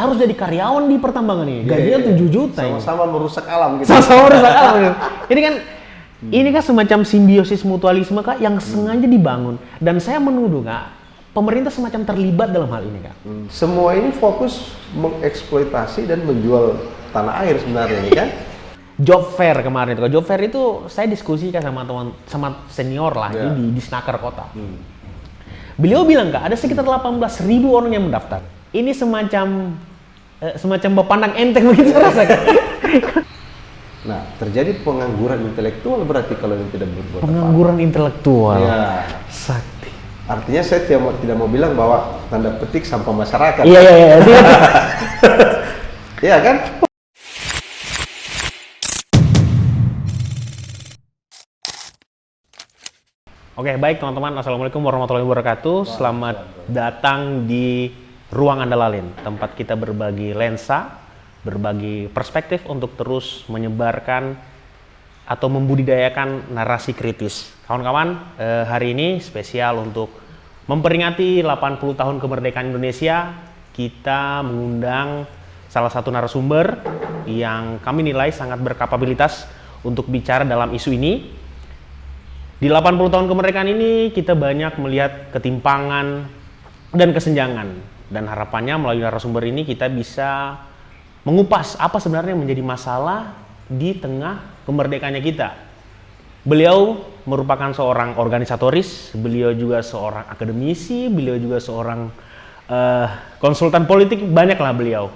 harus jadi karyawan di pertambangan ini. Gajinya 7 juta. Sama-sama merusak alam gitu. Sama-sama merusak alam. Ini kan semacam simbiosis mutualisme Kak yang sengaja dibangun. Dan saya menuduh Kak, pemerintah semacam terlibat dalam hal ini Kak. Semua ini fokus mengeksploitasi dan menjual tanah air sebenarnya ini kan. Job fair kemarin itu. Job fair itu saya diskusi Kak sama senior lah di Snaker Kota. Beliau bilang Kak, ada sekitar 18.000 orang yang mendaftar. Ini semacam bepandang enteng begitu rasa Kak. Nah, terjadi pengangguran intelektual berarti kalau ini tidak berbuat pengangguran intelektual. Ya. Sakti. Artinya saya tidak mau bilang bahwa tanda petik sampah masyarakat. Iya. Iya kan? Oke, baik teman-teman. Assalamualaikum warahmatullahi wabarakatuh. Selamat datang di Ruang Andalalin, tempat kita berbagi lensa, berbagi perspektif untuk terus menyebarkan atau membudidayakan narasi kritis. Kawan-kawan, hari ini spesial untuk memperingati 80 tahun kemerdekaan Indonesia. Kita mengundang salah satu narasumber yang kami nilai sangat berkapabilitas untuk bicara dalam isu ini. Di 80 tahun kemerdekaan ini kita banyak melihat ketimpangan dan kesenjangan, dan harapannya melalui narasumber ini kita bisa mengupas apa sebenarnya yang menjadi masalah di tengah kemerdekaannya kita. Beliau merupakan seorang organisatoris, beliau juga seorang akademisi, beliau juga seorang konsultan politik, banyaklah beliau.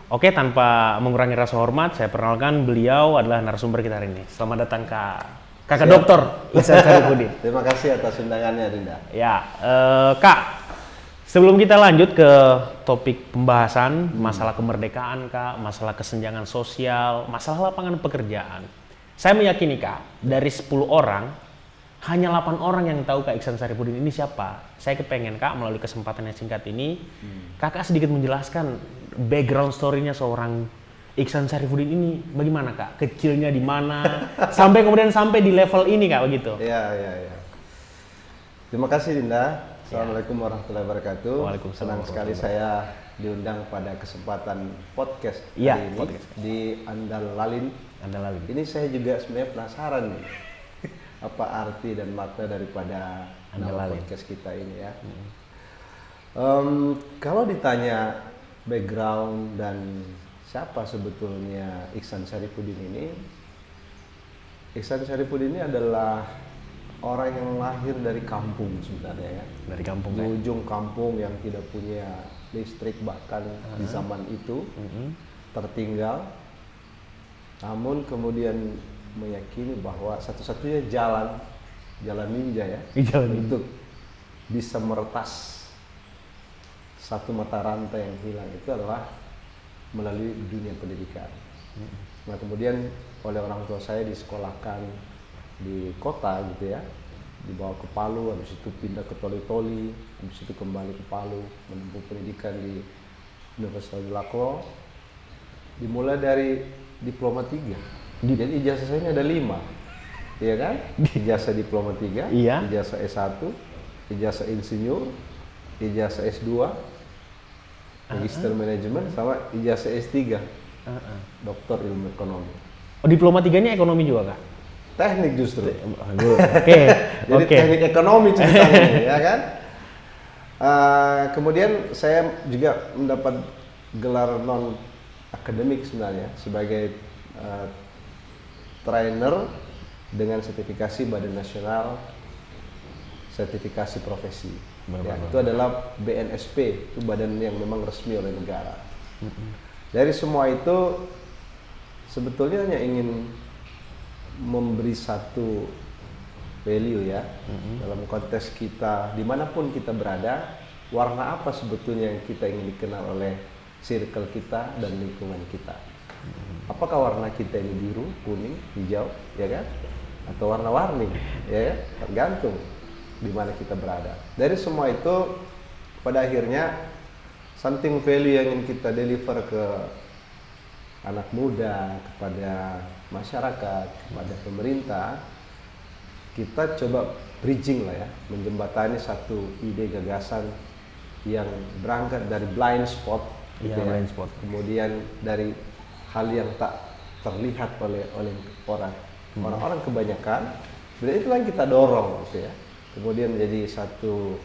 Oke, tanpa mengurangi rasa hormat, saya perkenalkan beliau adalah narasumber kita hari ini. Selamat datang Kakak Doktor Ihsan Sarifudin. Terima kasih atas undangannya, Rinda. Ya, Kak, sebelum kita lanjut ke topik pembahasan masalah kemerdekaan, Kak, masalah kesenjangan sosial, masalah lapangan pekerjaan, saya meyakini, Kak, dari 10 orang, hanya 8 orang yang tahu Kak Ihsan Sarifudin ini siapa. Saya kepengen, Kak, melalui kesempatan yang singkat ini, Kakak sedikit menjelaskan background story-nya seorang Ihsan Sarifudin ini bagaimana Kak? Kecilnya di mana? Sampai kemudian sampai di level ini Kak begitu. Iya. Terima kasih Dinda. Assalamualaikum warahmatullahi wabarakatuh. Waalaikumsalam. Senang sekali saya diundang pada kesempatan podcast hari ini podcast di Andalalin. Ini saya juga sebenarnya penasaran nih. Apa arti dan makna daripada nama podcast kita ini ya. Kalau ditanya background dan siapa sebetulnya Ihsan Sarifudin ini? Ihsan Sarifudin ini adalah orang yang lahir dari kampung sebenarnya ya. Dari kampung. Di ujung kampung yang tidak punya listrik bahkan di zaman itu, tertinggal. Namun kemudian meyakini bahwa satu-satunya jalan ninja ya, untuk bisa meretas satu mata rantai yang hilang itu adalah melalui dunia pendidikan. Nah kemudian oleh orang tua saya disekolahkan di kota gitu ya, dibawa ke Palu, habis itu pindah ke Toli-Toli, habis itu kembali ke Palu menempuh pendidikan di Universitas Lako. Dimulai dari diploma 3. Jadi ijazah saya ini ada 5, iya kan? Ijazah diploma 3, ijazah S1, ijazah insinyur, ijazah S2, Magister Manajemen, sama ijazah S3, Doktor Ilmu Ekonomi. Oh, diploma 3-nya ekonomi juga Kak? Teknik justru. Jadi Oke. teknik ekonomi ceritanya, ya kan? Kemudian saya juga mendapat gelar non akademik sebenarnya sebagai trainer dengan sertifikasi Badan Nasional Sertifikasi Profesi. Ya, itu adalah BNSP, itu badan yang memang resmi oleh negara. Dari semua itu sebetulnya hanya ingin memberi satu value ya, dalam konteks kita dimanapun kita berada, warna apa sebetulnya yang kita ingin dikenal oleh circle kita dan lingkungan kita. Apakah warna kita ini biru, kuning, hijau, ya kan? Atau warna-warni, ya, tergantung di mana kita berada. Dari semua itu pada akhirnya something value yang ingin kita deliver ke anak muda, kepada masyarakat, kepada pemerintah, kita coba bridging lah ya, menjembatani satu ide gagasan yang berangkat dari blind spot Iya, gitu ya. blind spot. Kemudian dari hal yang tak terlihat oleh orang-orang kebanyakan, dan itulah yang kita dorong gitu ya. Kemudian menjadi satu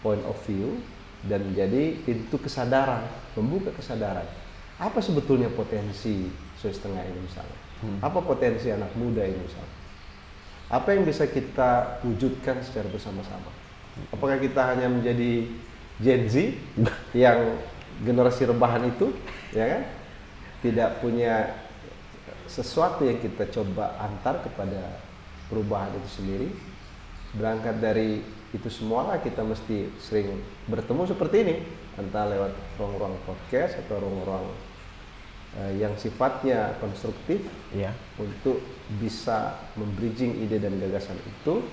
point of view dan menjadi pintu kesadaran, membuka kesadaran. Apa sebetulnya potensi Sulawesi Tengah ini misalnya? Apa potensi anak muda ini misalnya? Apa yang bisa kita wujudkan secara bersama-sama? Apakah kita hanya menjadi Gen Z yang generasi rebahan itu, ya kan? Tidak punya sesuatu yang kita coba antar kepada perubahan itu sendiri. Berangkat dari itu semualah kita mesti sering bertemu seperti ini, entah lewat ruang-ruang podcast atau ruang-ruang yang sifatnya konstruktif, Iya. untuk bisa membridging ide dan gagasan itu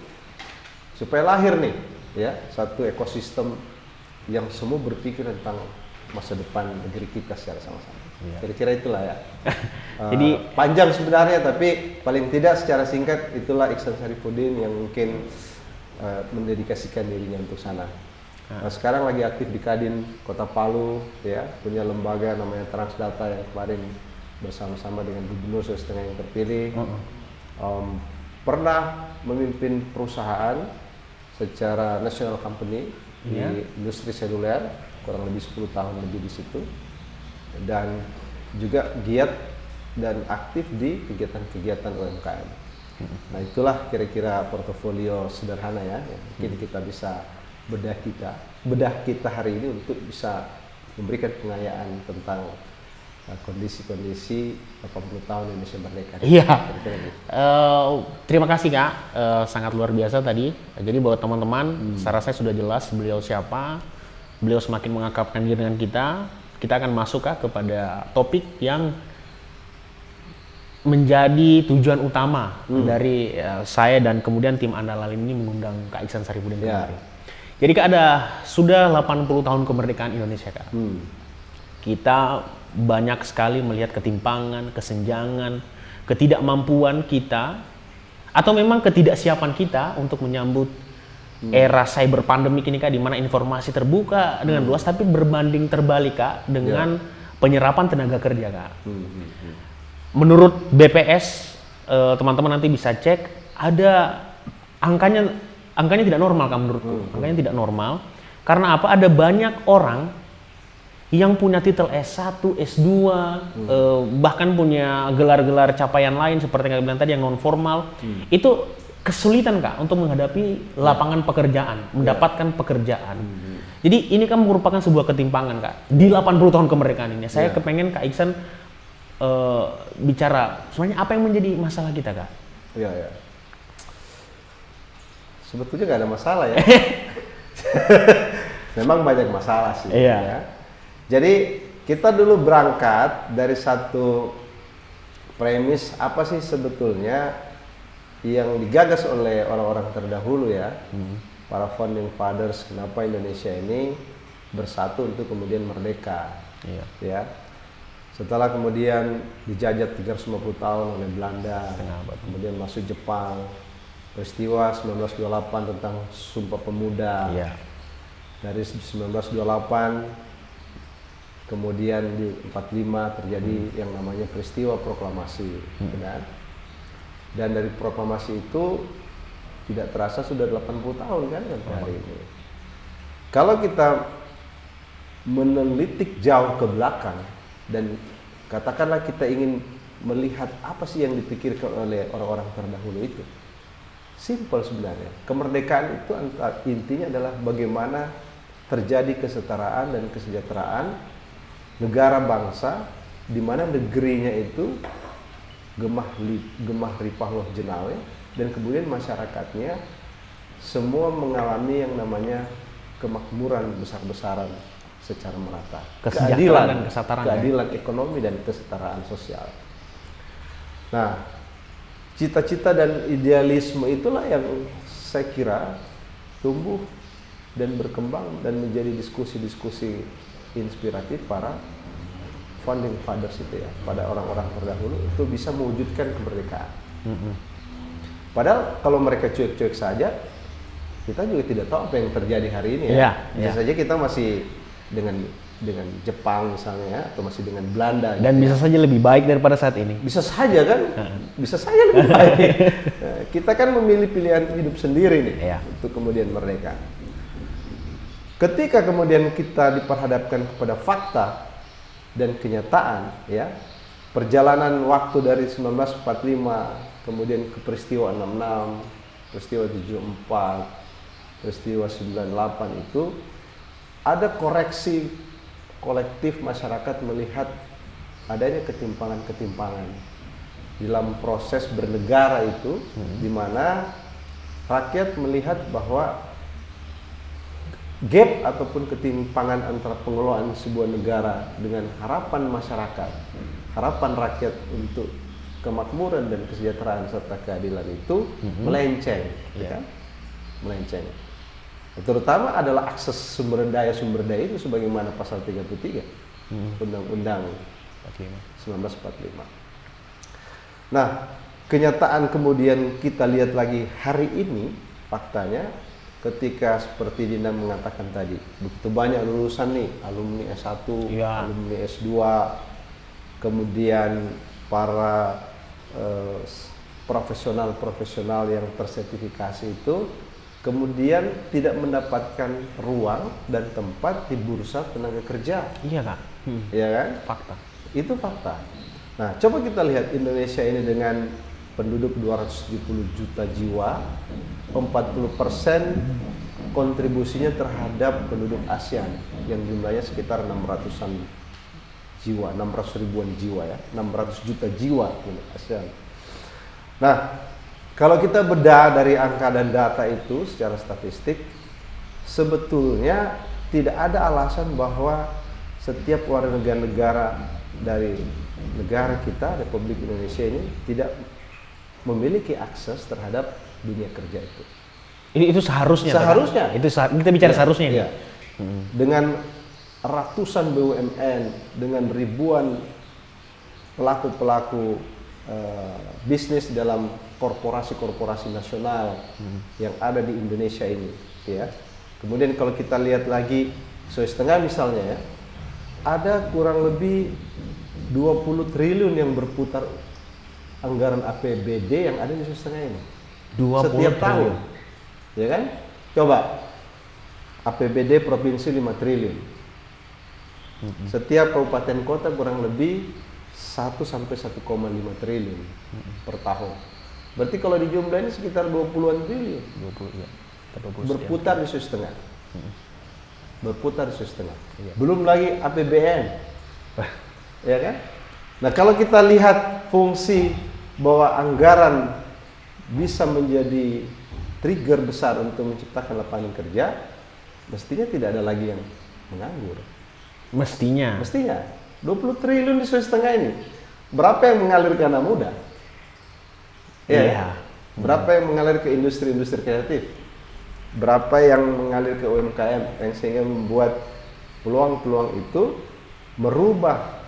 supaya lahir nih ya satu ekosistem yang semua berpikir tentang masa depan negeri kita secara sama-sama. Iya. Kira-kira itulah ya. Jadi panjang sebenarnya, tapi paling tidak secara singkat itulah Iksan Sarifuddin yang mungkin mendedikasikan dirinya untuk sana. Nah, sekarang lagi aktif di Kadin Kota Palu, ya, punya lembaga namanya Transdata yang kemarin bersama-sama dengan Gubernur Sulawesi Tengah yang terpilih. Pernah memimpin perusahaan secara national company di industri seluler, kurang lebih 10 tahun lebih di situ, dan juga giat dan aktif di kegiatan-kegiatan UMKM. Nah, itulah kira-kira portofolio sederhana ya, yang mungkin kita bisa bedah kita hari ini untuk bisa memberikan pengayaan tentang kondisi-kondisi 80 tahun Indonesia Merdeka. iya. Terima kasih Kak, sangat luar biasa tadi. Jadi buat teman-teman, saya rasa sudah jelas beliau siapa. Beliau semakin mengakapkan diri dengan kita. Kita akan masuk Kak kepada topik yang menjadi tujuan utama dari saya dan kemudian tim Andalalin ini mengundang Kak Iksan Sarifuddin kemarin. Jadi Kak, sudah 80 tahun kemerdekaan Indonesia Kak. Kita banyak sekali melihat ketimpangan, kesenjangan, ketidakmampuan kita atau memang ketidaksiapan kita untuk menyambut era cyber pandemik ini Kak, di mana informasi terbuka dengan luas, tapi berbanding terbalik Kak dengan penyerapan tenaga kerja Kak. Menurut BPS, teman-teman nanti bisa cek, ada angkanya tidak normal Kak menurutku. Angkanya tidak normal. Karena apa? Ada banyak orang yang punya titel S1, S2, bahkan punya gelar-gelar capaian lain seperti yang bilang tadi yang non formal. Itu kesulitan Kak untuk menghadapi lapangan pekerjaan, mendapatkan pekerjaan. Jadi ini kan merupakan sebuah ketimpangan Kak. Di 80 tahun kemerdekaan ini, saya kepengen Kak Iksan bicara sebenarnya apa yang menjadi masalah kita Kak? Iya, ya. Sebetulnya nggak ada masalah ya. Memang banyak masalah sih. Iya. Ya. Jadi kita dulu berangkat dari satu premis apa sih sebetulnya yang digagas oleh orang-orang terdahulu ya, para founding fathers, kenapa Indonesia ini bersatu untuk kemudian merdeka. Iya. Ya. Setelah kemudian dijajah 350 tahun oleh Belanda, kemudian masuk Jepang, peristiwa 1928 tentang Sumpah Pemuda. Iya. Dari 1928 kemudian di 45 terjadi yang namanya peristiwa proklamasi, kan? Dan dari proklamasi itu tidak terasa sudah 80 tahun kan sampai hari ini. Kalau kita menelitik jauh ke belakang dan katakanlah kita ingin melihat apa sih yang dipikirkan oleh orang-orang terdahulu itu, simpel sebenarnya. Kemerdekaan itu intinya adalah bagaimana terjadi kesetaraan dan kesejahteraan negara bangsa di mana negerinya itu gemah ripah loh jenawe, dan kemudian masyarakatnya semua mengalami yang namanya kemakmuran besar-besaran secara merata, Kesejahteraan dan kesetaraan, keadilan ekonomi dan kesetaraan sosial. Nah, cita-cita dan idealisme itulah yang saya kira tumbuh dan berkembang dan menjadi diskusi-diskusi inspiratif para founding fathers itu ya, pada orang-orang terdahulu itu bisa mewujudkan kemerdekaan. Padahal kalau mereka cuek-cuek saja, kita juga tidak tahu apa yang terjadi hari ini ya. Bisa saja kita masih dengan dengan Jepang misalnya ya, atau masih dengan Belanda. Dan bisa saja lebih baik daripada saat ini. Bisa saja kan, bisa saja lebih baik. Nah, kita kan memilih pilihan hidup sendiri nih Iya. untuk kemudian merdeka. Ketika kemudian kita diperhadapkan kepada fakta dan kenyataan, ya, perjalanan waktu dari 1945 kemudian ke peristiwa 66, peristiwa 74, peristiwa 98 itu ada koreksi kolektif masyarakat melihat adanya ketimpangan-ketimpangan dalam proses bernegara itu, di mana rakyat melihat bahwa gap ataupun ketimpangan antara pengelolaan sebuah negara dengan harapan masyarakat, harapan rakyat untuk kemakmuran dan kesejahteraan serta keadilan itu melenceng, ya kan? Melenceng. Terutama adalah akses sumber daya itu sebagaimana pasal 33 Undang-Undang 1945. Nah, kenyataan kemudian kita lihat lagi hari ini faktanya, ketika seperti Dinda mengatakan tadi, begitu banyak lulusan nih, alumni S1, Ya. alumni S2, kemudian para profesional-profesional yang tersertifikasi itu kemudian tidak mendapatkan ruang dan tempat di bursa tenaga kerja. Iya Kak. Ya kan? Fakta. Itu fakta. Nah, coba kita lihat Indonesia ini dengan penduduk 270 juta jiwa, 40% kontribusinya terhadap penduduk ASEAN yang jumlahnya sekitar 600-an jiwa, 600 ribuan jiwa ya, 600 juta jiwa penduduk ASEAN. Nah, kalau kita bedah dari angka dan data itu secara statistik, sebetulnya tidak ada alasan bahwa setiap warga negara dari negara kita, Republik Indonesia ini tidak memiliki akses terhadap dunia kerja itu. Itu seharusnya. Seharusnya. Kan? Itu kita bicara Ya, seharusnya. ya. Dengan ratusan BUMN, dengan ribuan pelaku-pelaku bisnis dalam korporasi-korporasi nasional yang ada di Indonesia ini, ya. Kemudian kalau kita lihat lagi Sulawesi Tengah misalnya ya, ada kurang lebih 20 triliun yang berputar anggaran APBD yang ada di Sulawesi Tengah ini. 20 setiap tahun. triliun. Ya kan? Coba APBD provinsi 5 triliun. Setiap kabupaten kota kurang lebih 1 sampai 1,5 triliun per tahun. Berarti kalau dijumlahin sekitar 20-an triliun. 20 ya. Berputar di Sulawesi Tengah. Berputar di Sulawesi Tengah. Belum lagi APBN. Ya kan? Nah, kalau kita lihat fungsi bahwa anggaran bisa menjadi trigger besar untuk menciptakan lapangan kerja, mestinya tidak ada lagi yang menganggur. Mestinya. 20 triliun di Sulawesi Tengah ini. Berapa yang mengalir ke anak muda? Iya. Berapa yang mengalir ke industri-industri kreatif? Berapa yang mengalir ke UMKM yang sehingga membuat peluang-peluang itu merubah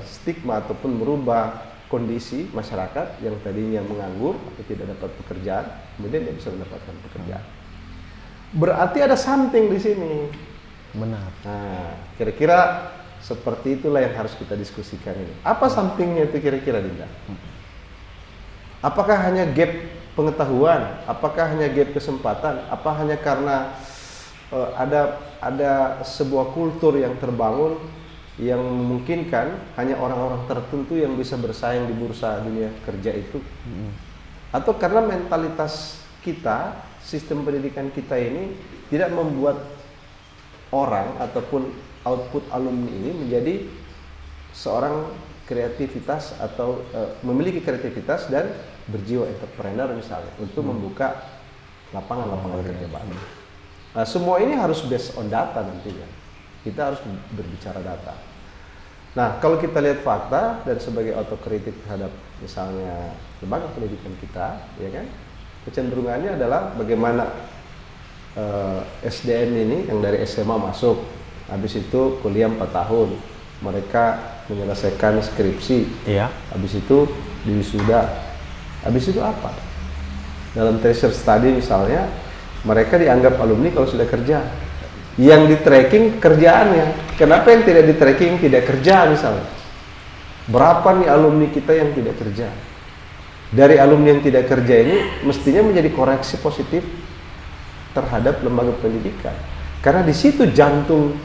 stigma ataupun merubah kondisi masyarakat yang tadinya menganggur atau tidak dapat pekerjaan, kemudian dia bisa mendapatkan pekerjaan. Berarti ada something di sini. Benar. Nah, kira-kira seperti itulah yang harus kita diskusikan ini. Apa somethingnya itu kira-kira, Dinda? Apakah hanya gap pengetahuan? Apakah hanya gap kesempatan? Apa hanya karena ada sebuah kultur yang terbangun yang memungkinkan hanya orang-orang tertentu yang bisa bersaing di bursa dunia kerja itu? Atau karena mentalitas kita, sistem pendidikan kita ini tidak membuat orang ataupun output alumni ini menjadi seorang kreativitas atau memiliki kreativitas dan berjiwa entrepreneur misalnya untuk membuka lapangan-lapangan kerja baru. Nah, semua ini harus based on data nantinya. Kita harus berbicara data. Nah, kalau kita lihat fakta dan sebagai otokritik terhadap misalnya lembaga pendidikan kita, ya kan, kecenderungannya adalah bagaimana SDM ini yang dari SMA masuk, habis itu kuliah 4 tahun, mereka menyelesaikan skripsi, Iya. habis itu diwisuda, habis itu apa? Dalam research study misalnya, mereka dianggap alumni kalau sudah kerja. Yang di tracking kerjaannya. Kenapa yang tidak di tracking tidak kerja misalnya? Berapa nih alumni kita yang tidak kerja? Dari alumni yang tidak kerja ini mestinya menjadi koreksi positif terhadap lembaga pendidikan. Karena di situ jantung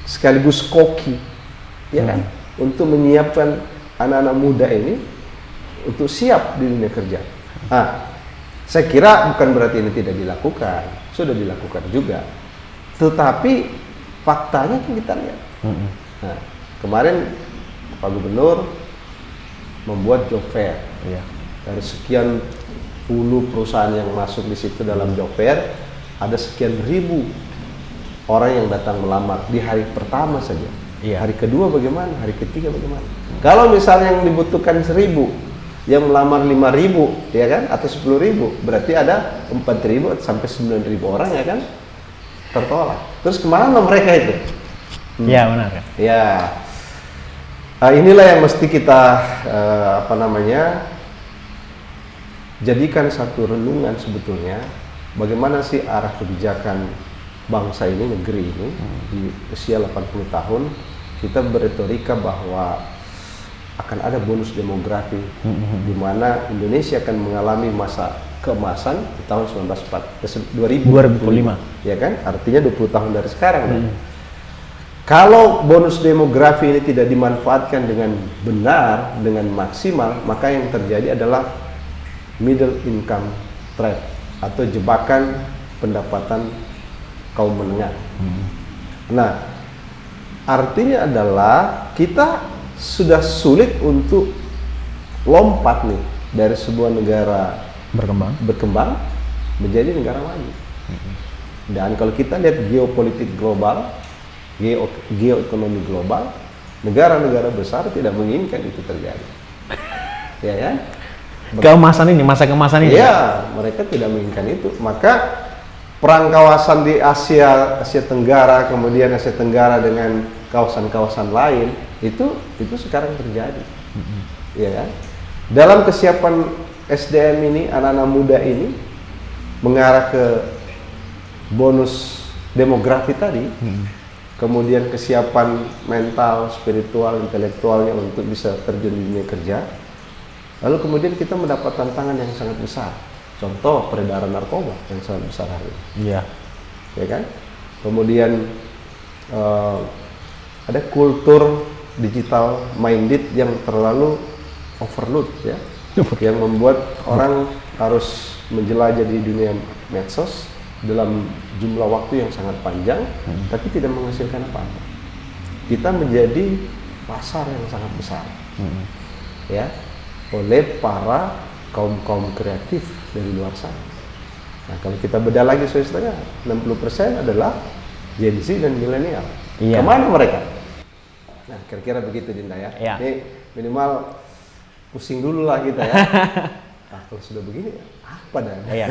sekaligus koki, ya kan? Untuk menyiapkan anak-anak muda ini untuk siap di dunia kerja. Nah, saya kira bukan berarti ini tidak dilakukan, sudah dilakukan juga. Tetapi faktanya kan kita lihat. Nah, kemarin Pak Gubernur membuat job fair. Iya. Dari sekian puluh perusahaan yang masuk di situ dalam job fair, ada sekian ribu orang yang datang melamar di hari pertama saja. Iya. Hari kedua bagaimana? Hari ketiga bagaimana? Kalau misalnya yang dibutuhkan 1.000, yang melamar 5.000, ya kan? Atau 10.000, berarti ada 4.000 sampai 9.000 orang, ya kan? Tertolak. Terus kemana mereka itu? Iya, benar kan? Ya, inilah yang mesti kita jadikan satu renungan sebetulnya. Bagaimana sih arah kebijakan bangsa ini, negeri ini di usia 80 tahun kita berretorika bahwa akan ada bonus demografi di mana Indonesia akan mengalami masa keemasan di tahun 2025, ya kan? Artinya 20 tahun dari sekarang. Kalau bonus demografi ini tidak dimanfaatkan dengan benar, dengan maksimal, maka yang terjadi adalah middle income trap atau jebakan pendapatan kaum menengah. Nah, artinya adalah kita sudah sulit untuk lompat nih dari sebuah negara berkembang menjadi negara maju. Dan kalau kita lihat geopolitik global, geoekonomi global, negara-negara besar tidak menginginkan itu terjadi. Ya kan? Keemasan ini, masa keemasan ini. Iya, mereka tidak menginginkan itu. Maka perang kawasan di Asia Tenggara, kemudian Asia Tenggara dengan kawasan-kawasan lain itu sekarang terjadi. Ya kan? Dalam kesiapan SDM ini, anak-anak muda ini mengarah ke bonus demografi tadi, kemudian kesiapan mental, spiritual, intelektualnya untuk bisa terjun di dunia kerja. Lalu kemudian kita mendapat tantangan yang sangat besar. Contoh peredaran narkoba yang sangat besar hari ini. Iya. Ya kan? Kemudian ada kultur digital minded yang terlalu overload, ya, yang membuat orang harus menjelajah di dunia medsos dalam jumlah waktu yang sangat panjang, tapi tidak menghasilkan apa-apa. Kita menjadi pasar yang sangat besar, ya, oleh para kaum kreatif dari luar sana. Nah, kalau kita bedah lagi setengah, 60% adalah Gen Z dan milenial. Iya. Kemana mereka? Nah, kira-kira begitu, Dinda, ya. Iya. Ini minimal pusing dulu lah kita, ya. Nah, kalau sudah begini, apa dah? Iya.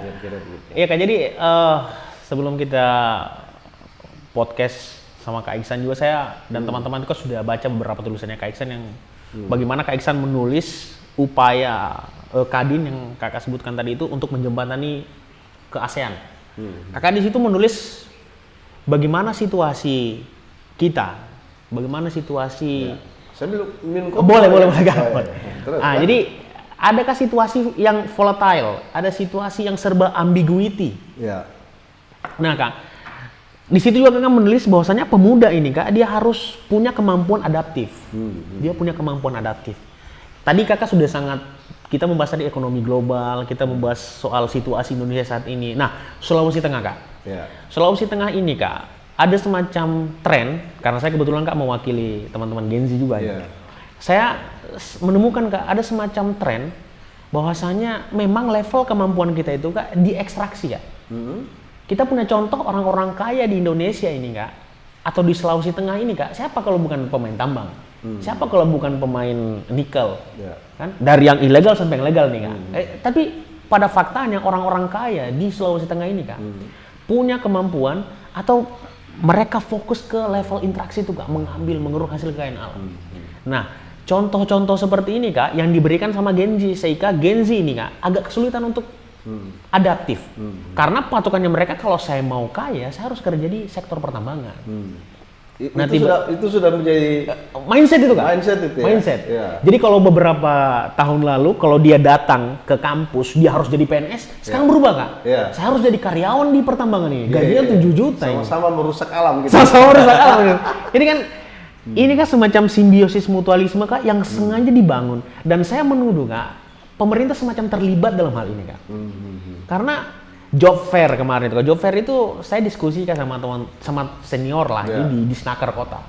Kira-kira begitu. Iya Kak, jadi sebelum kita podcast sama Kak Iksan juga, saya dan teman-teman kok sudah baca beberapa tulisannya Kak Iksan yang bagaimana Kak Iksan menulis upaya Kadin yang Kakak sebutkan tadi itu untuk menjembatani ke ASEAN. Kakak di situ menulis bagaimana situasi kita, bagaimana situasi. Ya. Saya minum kopi. Boleh Kak. Terus, Nah, jadi adakah situasi yang volatile, ada situasi yang serba ambiguity. Ya. Nah Kak, di situ juga Kakak menulis bahwasanya pemuda ini Kak, dia harus punya kemampuan adaptif. Dia punya kemampuan adaptif. Tadi Kakak sudah kita membahas tadi ekonomi global, kita membahas soal situasi Indonesia saat ini. Nah, Sulawesi Tengah Kak. Ya. Sulawesi Tengah ini Kak, ada semacam tren, karena saya kebetulan Kak mewakili teman-teman Gen Z juga. Ya. Saya menemukan Kak, ada semacam tren bahwasanya memang level kemampuan kita itu Kak diekstraksi Kak. Kita punya contoh orang-orang kaya di Indonesia ini Kak, atau di Sulawesi Tengah ini Kak, siapa kalau bukan pemain tambang? Siapa kalau bukan pemain nikel? Ya. Kan? Dari yang ilegal sampai yang legal nih Kak. Tapi pada faktanya orang-orang kaya di Sulawesi Tengah ini Kak, punya kemampuan atau mereka fokus ke level interaksi itu Kak, mengambil, mengeruk hasil kekayaan alam. Nah, contoh-contoh seperti ini Kak yang diberikan sama Gen Z, sehingga Gen Z ini Kak agak kesulitan untuk adaptif. Karena patokannya mereka kalau saya mau kaya, saya harus kerja di sektor pertambangan. Nah, itu sudah menjadi mindset itu kan? Mindset itu ya? Mindset. Ya. Jadi kalau beberapa tahun lalu, kalau dia datang ke kampus, dia harus jadi PNS, sekarang berubah Kak? Ya. Saya harus jadi karyawan di pertambangan ini, gajinya 7 juta. Sama-sama merusak alam gitu. Sama-sama merusak alam. Ini kan semacam simbiosis mutualisme Kak, yang sengaja dibangun. Dan saya menuduh Kak, pemerintah semacam terlibat dalam hal ini Kak. Karena job fair kemarin itu, job fair itu saya diskusi kan sama senior lah di Snaker Kota.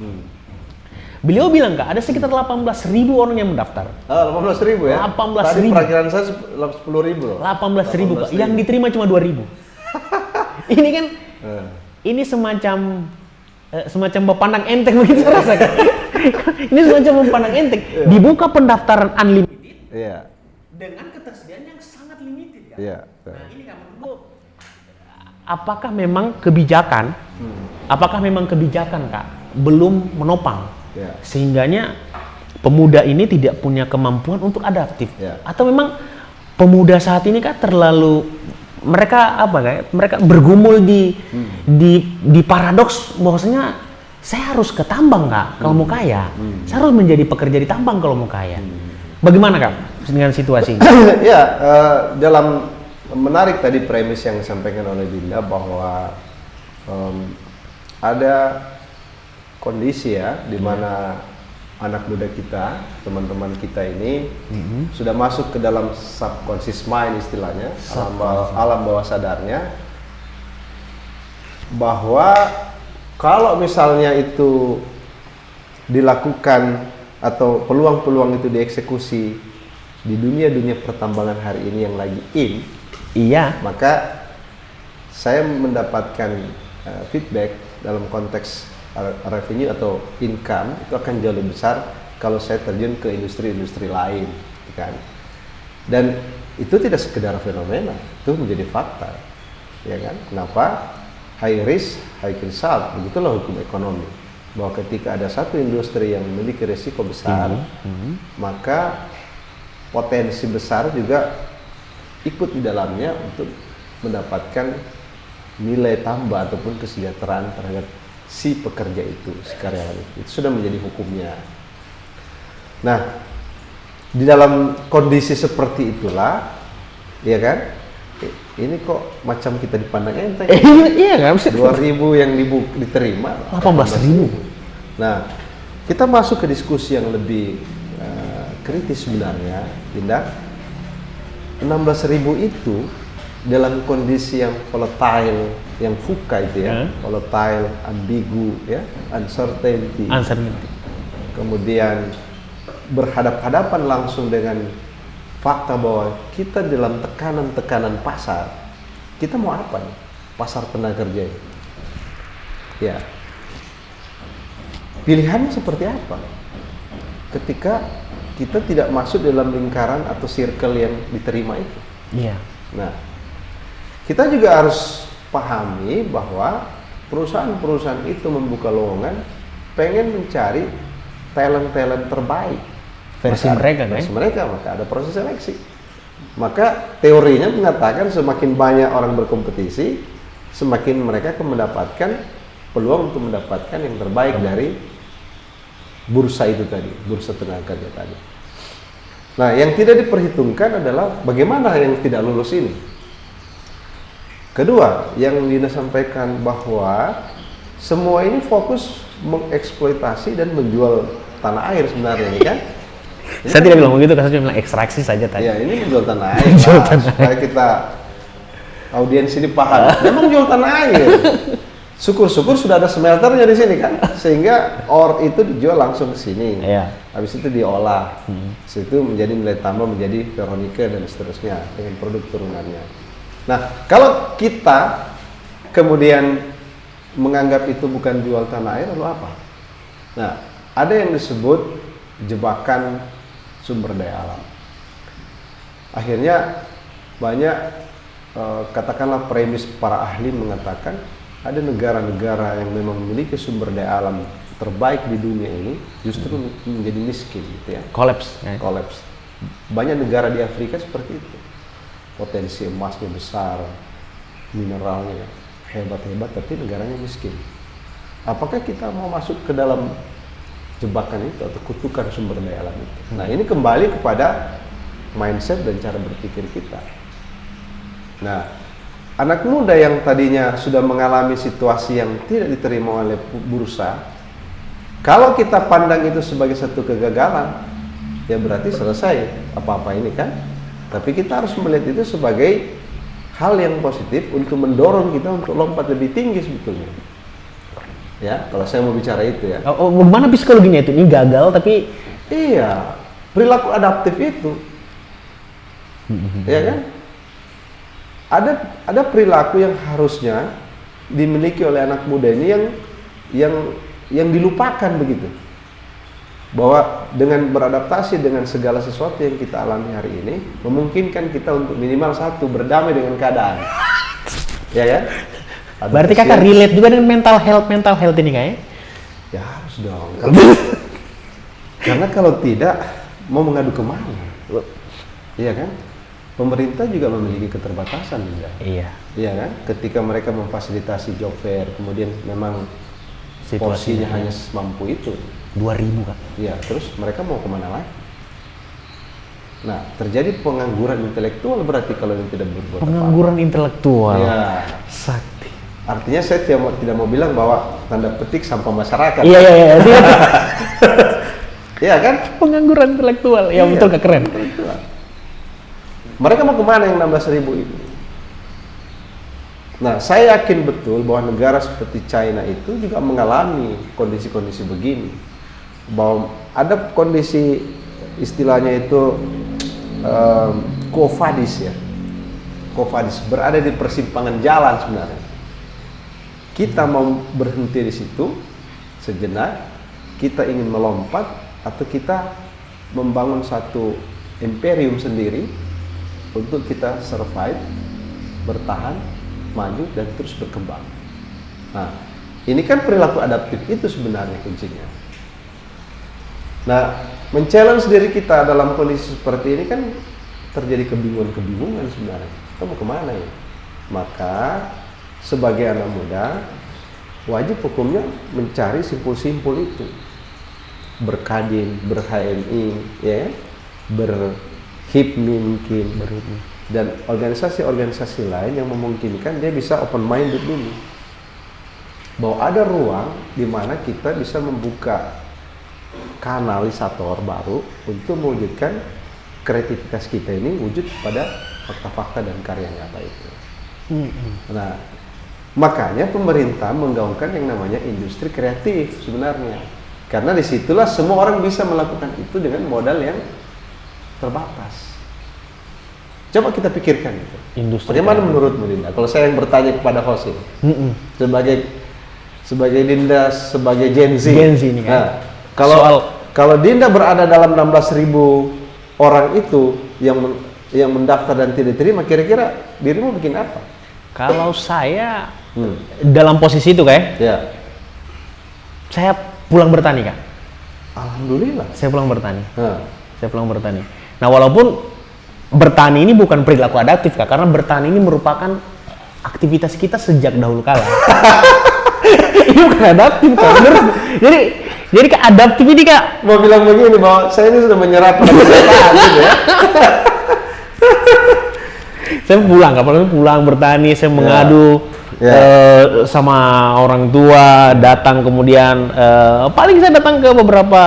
Beliau bilang Kak, ada sekitar 18.000 orang yang mendaftar. 18.000 ya? 18.000. Tadi perakiraan saya 10.000 loh. 18.000 Kak, yang diterima cuma 2.000. Ini kan, ini semacam memandang enteng begitu rasa Kak. Ini semacam memandang enteng. Dibuka pendaftaran unlimited. Iya. Dengan ketersediaan yang sangat limited Kak. Iya. Nah ini kan menurut apakah memang kebijakan Kak belum menopang sehingganya pemuda ini tidak punya kemampuan untuk adaptif atau memang pemuda saat ini Kak terlalu mereka bergumul di paradoks bahwasanya saya harus ke tambang Kak kalau mau kaya, saya harus menjadi pekerja di tambang kalau mau kaya. Bagaimana Kak dengan situasi ini? Ya, dalam menarik tadi premis yang disampaikan oleh Dinda bahwa ada kondisi ya di mana anak muda kita, teman-teman kita ini sudah masuk ke dalam subconscious mind istilahnya, alam bawah sadarnya, bahwa kalau misalnya itu dilakukan atau peluang-peluang itu dieksekusi di dunia pertambangan hari ini yang lagi maka saya mendapatkan feedback dalam konteks revenue atau income itu akan jauh lebih besar kalau saya terjun ke industri-industri lain, kan? Dan itu tidak sekedar fenomena, itu menjadi fakta, ya kan? Kenapa? High risk, high result, begitulah hukum ekonomi. Bahwa ketika ada satu industri yang memiliki risiko besar, maka potensi besar juga ikut di dalamnya untuk mendapatkan nilai tambah ataupun kesejahteraan terhadap si pekerja itu, si karyawan itu. Itu sudah menjadi hukumnya. Nah, di dalam kondisi seperti itulah, ya kan? Ini kok macam kita dipandang enteng. Iya kan? 2.000 yang diterima. 18.000. Nah, kita masuk ke diskusi yang lebih kritis sebenarnya, Dinda. 16.000 itu dalam kondisi yang volatile, yang VUCA itu ya, volatile, ambigu, ya, uncertainty. Kemudian berhadap-hadapan langsung dengan fakta bahwa kita dalam tekanan pasar, kita mau apa nih? Pasar tenaga kerja ini. Ya. Pilihannya seperti apa? Ketika kita tidak masuk dalam lingkaran atau circle yang diterima itu. Iya. Nah, kita juga harus pahami bahwa perusahaan-perusahaan itu membuka lowongan pengen mencari talent-talent terbaik. Versi mereka, maka ada proses seleksi. Maka teorinya mengatakan semakin banyak orang berkompetisi, semakin mereka akan mendapatkan peluang untuk mendapatkan yang terbaik dari bursa itu tadi, bursa tenaga kerja tadi. Nah, yang tidak diperhitungkan adalah bagaimana yang tidak lulus ini. Kedua, yang Dina sampaikan bahwa semua ini fokus mengeksploitasi dan menjual tanah air sebenarnya, kan? Saya tidak bilang begitu, saya cuma bilang ekstraksi saja tadi. Ya, ini menjual tanah air lah, supaya kita audiens ini paham. Memang jual tanah air. Syukur-syukur sudah ada smelternya di sini kan, sehingga ore itu dijual langsung ke sini. Iya. Habis itu diolah, situ menjadi nilai tambah, menjadi ferronika dan seterusnya dengan produk turunannya. Nah, kalau kita kemudian menganggap itu bukan jual tanah air, lalu apa? Nah, ada yang disebut jebakan sumber daya alam. Akhirnya banyak katakanlah premis para ahli mengatakan ada negara-negara yang memang memiliki sumber daya alam terbaik di dunia ini justru menjadi miskin gitu ya. Collapse. Collapse. Banyak negara di Afrika seperti itu. potensi emasnya besar, mineralnya hebat-hebat, tapi negaranya miskin. Apakah kita mau masuk ke dalam jebakan itu atau kutukan sumber daya alam itu? Nah, ini kembali kepada mindset dan cara berpikir kita. Nah, anak muda yang tadinya sudah mengalami situasi yang tidak diterima oleh bursa, kalau kita pandang itu sebagai satu kegagalan, ya berarti selesai apa-apa ini kan. Tapi kita harus melihat itu sebagai hal yang positif untuk mendorong kita untuk lompat lebih tinggi sebetulnya. Ya, kalau saya mau bicara itu ya. Bagaimana psikologinya itu? Ini gagal tapi Iya, perilaku adaptif itu. Ya kan? Ada perilaku yang harusnya dimiliki oleh anak muda ini yang dilupakan begitu. Bahwa dengan beradaptasi dengan segala sesuatu yang kita alami hari ini memungkinkan kita untuk minimal satu, berdamai dengan keadaan. Ya kan? berarti kakak relate juga dengan mental health ini kayaknya? Ya harus dong. Karena kalau tidak mau mengadu kemana? Iya kan? Pemerintah juga memiliki keterbatasan juga. Iya. Iya kan? Ketika mereka memfasilitasi job fair, kemudian memang Situasinya porsinya hanya semampu itu. 2000 kak. Iya, terus mereka mau kemana lagi? Nah, terjadi pengangguran intelektual berarti kalau yang tidak berbuat Pengangguran intelektual. Iya. Sakti. Artinya saya tidak mau bilang bahwa tanda petik sampah masyarakat. Iya. Iya kan? Pengangguran intelektual. Ya Iya, betul kak, keren. intelektual. Mereka mau kemana yang 16.000 itu? Nah, saya yakin betul bahwa negara seperti China itu juga mengalami kondisi-kondisi begini. Bahwa ada kondisi istilahnya itu Quo-Vadis ya. Quo-Vadis, berada di persimpangan jalan sebenarnya. Kita mau berhenti di situ sejenak, kita ingin melompat atau kita membangun satu imperium sendiri untuk kita survive, bertahan, maju dan terus berkembang. Nah, ini kan perilaku adaptif itu sebenarnya kuncinya. Nah, men-challenge diri kita dalam kondisi seperti ini kan terjadi kebingungan sebenarnya. Kita mau kemana ya? Maka sebagai anak muda wajib hukumnya mencari simpul-simpul itu, berkadin, ber-HMI, ya, ber-HIPMI mungkin, dan organisasi-organisasi lain yang memungkinkan dia bisa open minded dulu, bahwa ada ruang di mana kita bisa membuka kanalisator baru untuk mewujudkan kreativitas kita ini wujud pada fakta-fakta dan karya nyata itu. Nah, makanya pemerintah menggaungkan yang namanya industri kreatif sebenarnya, karena disitulah semua orang bisa melakukan itu dengan modal yang terbatas. Coba kita pikirkan itu. Bagaimana menurutmu, Dinda? Kalau saya yang bertanya kepada host ini, sebagai Dinda, sebagai Gen Z ini kan. Nah, kalau Dinda berada dalam 16.000 orang itu yang mendaftar dan tidak diterima, kira-kira dirimu bikin apa? Kalau saya dalam posisi itu kayak, Ya. saya pulang bertani kak. Alhamdulillah. Saya pulang bertani. Nah. Saya pulang bertani. Nah, walaupun bertani ini bukan perilaku adaptif kak, karena bertani ini merupakan aktivitas kita sejak dahulu kala. Ini bukan adaptif kak. Jadi kak, adaptif ini kak Mau bilang begini bahwa saya ini sudah menyerap pada kenyataan gitu ya. Saya pulang, apalagi pulang bertani, saya mengadu sama orang tua, datang kemudian paling saya datang ke beberapa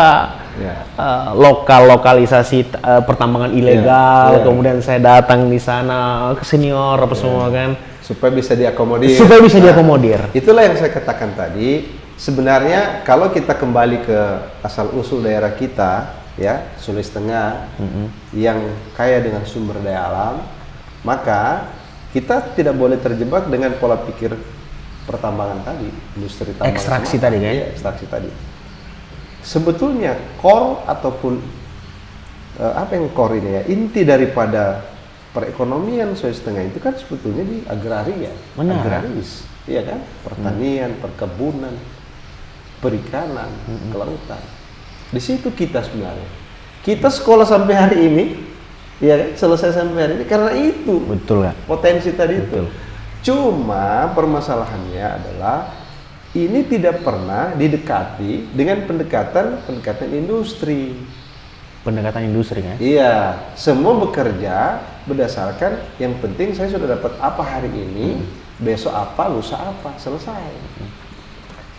lokalisasi pertambangan ilegal, kemudian saya datang di sana ke senior apa semua kan, supaya bisa diakomodir. Itulah yang saya katakan tadi. Sebenarnya kalau kita kembali ke asal usul daerah kita, ya Sulawesi Tengah, yang kaya dengan sumber daya alam, maka kita tidak boleh terjebak dengan pola pikir pertambangan tadi, industri tambangan, ekstraksi tadi kan? Ya, ekstraksi tadi. Sebetulnya core ataupun apa yang core ini ya, inti daripada perekonomian Sulawesi Tengah itu kan sebetulnya di agraria, agraris, iya kan? Pertanian, perkebunan, perikanan, kelautan. Di situ kita sebenarnya. Kita sekolah sampai hari ini Iya kan? Selesai sampai hari ini karena itu. Betul kan? Potensi tadi Betul. itu. Cuma permasalahannya adalah ini tidak pernah didekati dengan pendekatan industri. Pendekatan industri kan? Iya, semua bekerja berdasarkan yang penting saya sudah dapat apa hari ini, besok apa, lusa apa, selesai.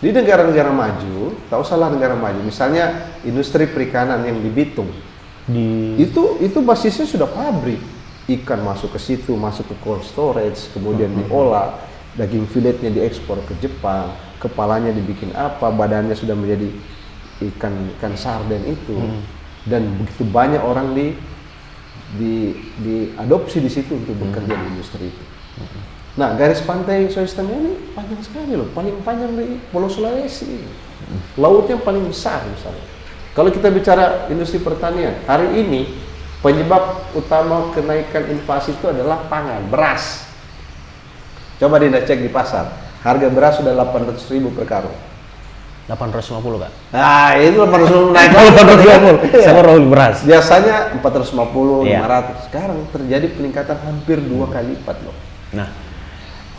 Di negara-negara maju, tak usahlah negara maju, misalnya industri perikanan yang di Bitung, itu basisnya sudah pabrik, ikan masuk ke situ, masuk ke cold storage, kemudian diolah, daging filetnya diekspor ke Jepang, kepalanya dibikin apa, badannya sudah menjadi ikan sarden itu. Dan begitu banyak orang diadopsi di situ untuk bekerja di industri itu. Nah, garis pantai Sulawesi Tengah ini panjang sekali loh, paling panjang di Pulau Sulawesi. Lautnya paling besar misalnya. Kalau kita bicara industri pertanian, hari ini penyebab utama kenaikan inflasi itu adalah pangan, beras. Coba Dinda cek di pasar, harga beras sudah 800.000 per karung. 850 Kak? Nah, itu 850 naik. 850. Sama roll beras. Biasanya 450, Iya. 500. Sekarang terjadi peningkatan hampir 2 kali lipat loh. Nah,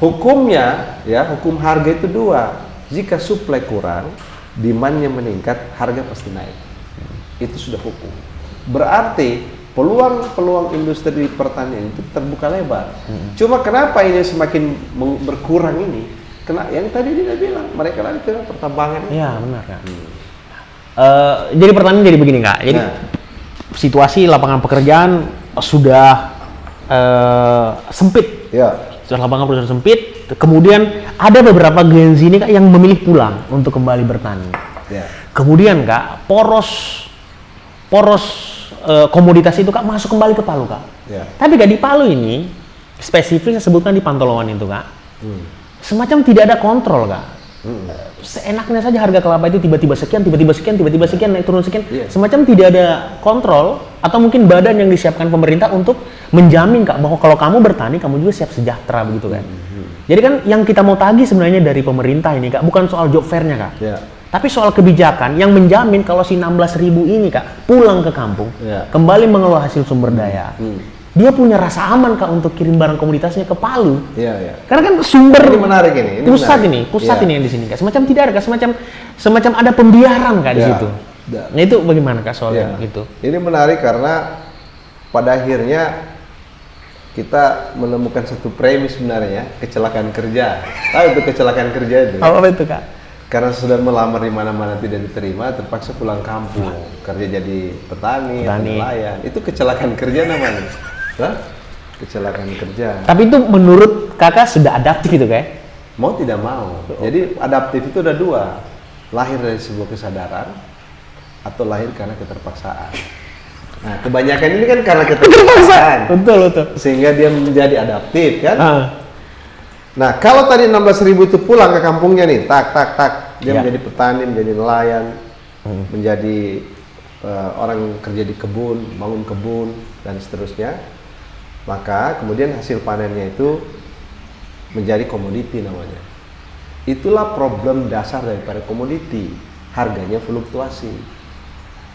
hukumnya ya, hukum harga itu 2. Jika supply kurang, demand-nya meningkat, harga pasti naik. Itu sudah hukum. Berarti peluang industri pertanian itu terbuka lebar. Cuma kenapa ini semakin berkurang ini? Kena yang tadi dia bilang, mereka lari ke pertambangan. iya benar Kak. Jadi pertanyaan jadi begini Kak. Jadi situasi lapangan pekerjaan sudah sempit. Ya. Sudah lapangan pekerjaan sempit. Kemudian ada beberapa Gen Z ini Kak yang memilih pulang untuk kembali bertani. Ya. Kemudian Kak, poros komoditas itu Kak masuk kembali ke Palu Kak. Ya. Tapi Kak di Palu ini spesifik saya sebutkan di Pantoloan itu Kak. Semacam tidak ada kontrol Kak. Seenaknya saja harga kelapa itu tiba-tiba sekian, naik turun sekian. Iya. Semacam tidak ada kontrol atau mungkin badan yang disiapkan pemerintah untuk menjamin Kak bahwa kalau kamu bertani kamu juga siap sejahtera begitu kan. Jadi kan yang kita mau tagih sebenarnya dari pemerintah ini Kak bukan soal job fair-nya Kak. Ya. Tapi soal kebijakan yang menjamin kalau si 16.000 ini Kak pulang ke kampung, Ya. kembali mengelola hasil sumber daya. Dia punya rasa aman Kak untuk kirim barang komoditasnya ke Palu. Iya, iya. Karena kan sumber Ini menarik ini. pusat menarik. ini yang di sini Kak. Semacam tidak ada Kak, semacam ada pembiaran Kak di Ya. situ. Ya. Nah itu bagaimana Kak soalnya Ya. gitu? Ini menarik karena pada akhirnya kita menemukan satu premis sebenarnya, kecelakaan kerja. Tahu itu kecelakaan kerja itu? Apa itu Kak? Karena sudah melamar di mana-mana tidak diterima, terpaksa pulang kampung, kerja jadi petani, atau nelayan. Itu kecelakaan kerja namanya. Hah? Kecelakaan kerja. Tapi itu menurut Kakak sudah adaptif itu Kak? Mau tidak mau. Jadi adaptif itu ada 2. Lahir dari sebuah kesadaran atau lahir karena keterpaksaan. Nah, kebanyakan ini kan karena keterpaksaan. Betul. Sehingga dia menjadi adaptif kan? Nah, kalau tadi 16.000 itu pulang ke kampungnya nih, tak. Dia Ya. menjadi petani, menjadi nelayan, menjadi orang kerja di kebun, bangun kebun, dan seterusnya. Maka kemudian hasil panennya itu menjadi komoditi namanya. Itulah problem dasar daripada komoditi. Harganya fluktuasi.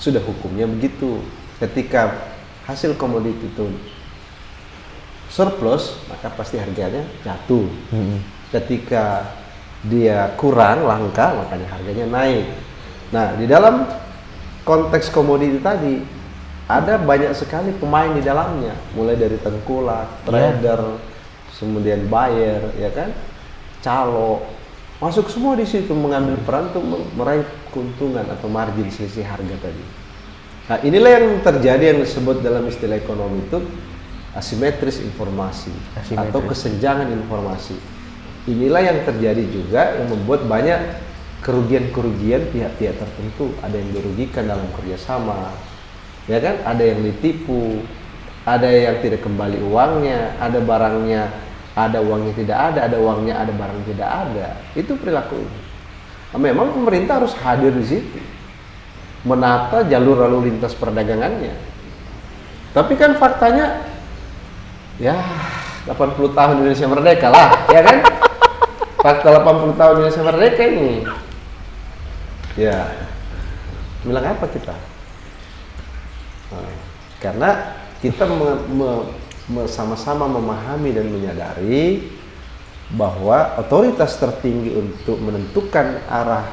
Sudah hukumnya begitu. Ketika hasil komoditi itu surplus, maka pasti harganya jatuh. Ketika dia kurang langka, makanya harganya naik. Nah, di dalam konteks komoditi tadi ada banyak sekali pemain di dalamnya, mulai dari tengkulak, trader, kemudian buyer, ya kan, calo, masuk semua di situ mengambil peran untuk meraih keuntungan atau margin selisih harga tadi. Nah, inilah yang terjadi yang disebut dalam istilah ekonomi itu asimetris informasi atau kesenjangan informasi. Inilah yang terjadi juga yang membuat banyak kerugian-kerugian pihak-pihak tertentu. Ada yang dirugikan dalam kerjasama, ya kan? Ada yang ditipu, ada yang tidak kembali uangnya, ada barangnya, ada uangnya tidak ada uangnya, ada barang tidak ada. Itu perilaku. Nah, memang pemerintah harus hadir di situ, menata jalur lalu lintas perdagangannya. Tapi kan faktanya, ya 80 tahun Indonesia merdeka lah, ya kan? Fakta 80 tahun Indonesia merdeka ini. Ya, bilang apa kita? Nah, karena kita sama-sama memahami dan menyadari bahwa otoritas tertinggi untuk menentukan arah